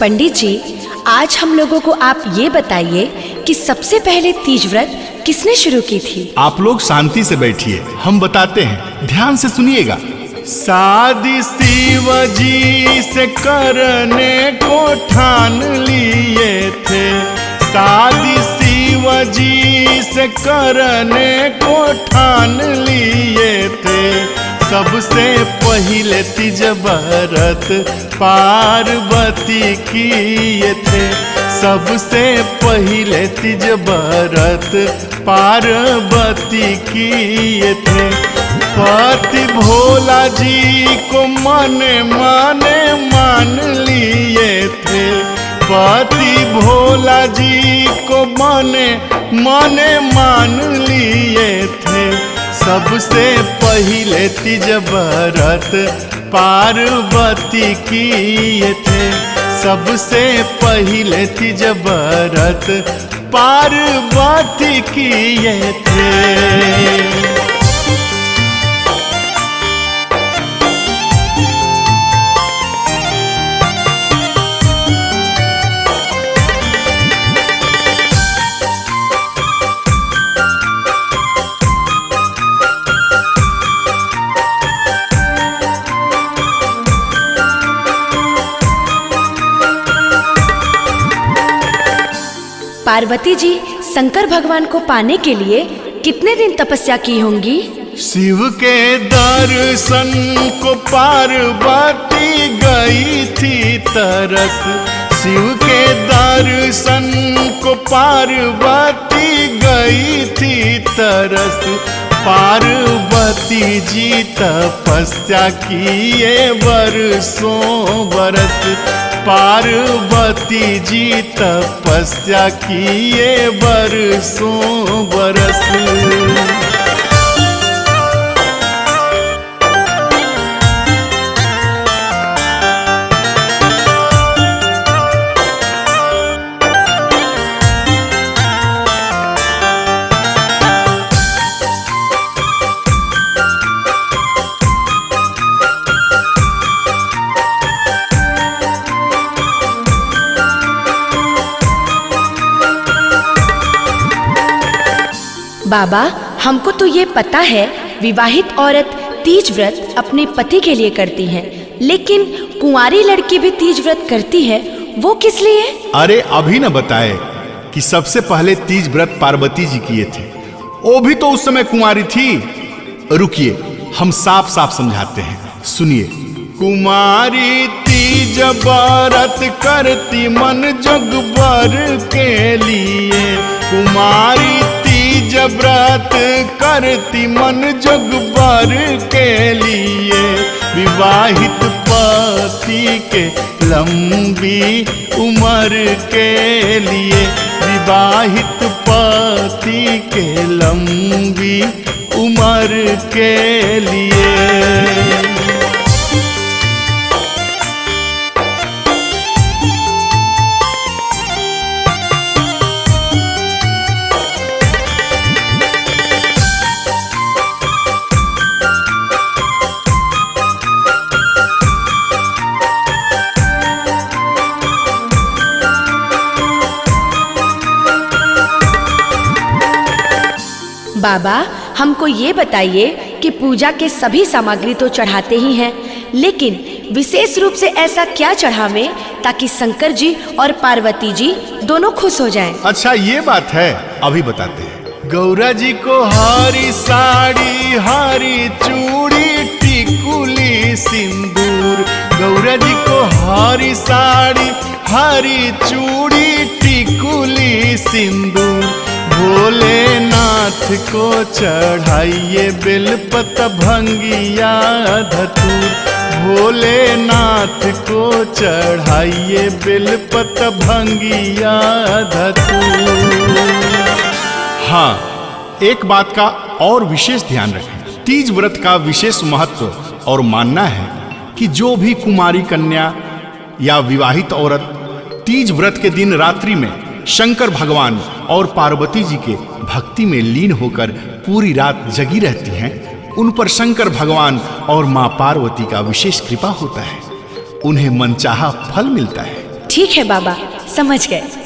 पंडित जी, आज हम लोगों को आप ये बताइए कि सबसे पहले तीज व्रत किसने शुरू की थी? आप लोग शांति से बैठिए, हम बताते हैं, ध्यान से सुनिएगा। शादी शिव जी से करने को ठान लिए थे, शादी शिव जी से करने को ठान लिए थे। सबसे पहले तीज व्रत पार्वती किए थे, सबसे पहले तीज व्रत पार्वती किए थे। पति भोला जी को मने मने मान लिए थे, पति भोला जी को मने मने मान लिए थे। सबसे पहले तीज व्रत पार्वती किए थे, सबसे पहले तीज व्रत पार्वती किए थे। पार्वती जी शंकर भगवान को पाने के लिए कितने दिन तपस्या की होंगी? शिव के दर्शन को पार्वती गई थी तरस, शिव के दर्शन को पार्वती गई थी तरस। पार्वती जी तपस्या किए बरसों बरस, पार्वती जी तपस्या किए बरसों बरस। बाबा, हमको तो ये पता है विवाहित औरत तीज व्रत अपने पति के लिए करती है, लेकिन कुंवारी लड़की भी तीज व्रत करती है, वो किस लिए? अरे अभी न बताए कि सबसे पहले तीज व्रत पार्वती जी किए थे, वो भी तो उस समय कुंवारी थी। रुकिए, हम साफ साफ समझाते हैं, सुनिए। कुमारी तीज व्रत करती मन जगबर के लिए, कुमारी तीज व्रत करती मन जगबर के लिए। विवाहित पति के लंबी उम्र के लिए, विवाहित पति के लंबी उम्र के लिए। बाबा, हमको ये बताइए कि पूजा के सभी सामग्री तो चढ़ाते ही हैं, लेकिन विशेष रूप से ऐसा क्या चढ़ावें ताकि शंकर जी और पार्वती जी दोनों खुश हो जाएं? अच्छा ये बात है, अभी बताते हैं। गौरा जी को हरी साड़ी, हरी चूड़ी, टिकुली सिंदूर। गौरा जी को हरी साड़ी, हरी चूड़ी, टिकुली सिंदूर। भोलेनाथ को चढ़ाइए बेलपत भंगिया धतूर, भोलेनाथ को चढ़ाइए बेलपत भंगिया धतूर। हाँ, एक बात का और विशेष ध्यान रखें। तीज व्रत का विशेष महत्व और मानना है कि जो भी कुमारी कन्या या विवाहित औरत तीज व्रत के दिन रात्रि में शंकर भगवान और पार्वती जी के भक्ति में लीन होकर पूरी रात जगी रहती हैं, उन पर शंकर भगवान और मां पार्वती का विशेष कृपा होता है, उन्हें मनचाहा फल मिलता है। ठीक है बाबा, समझ गए।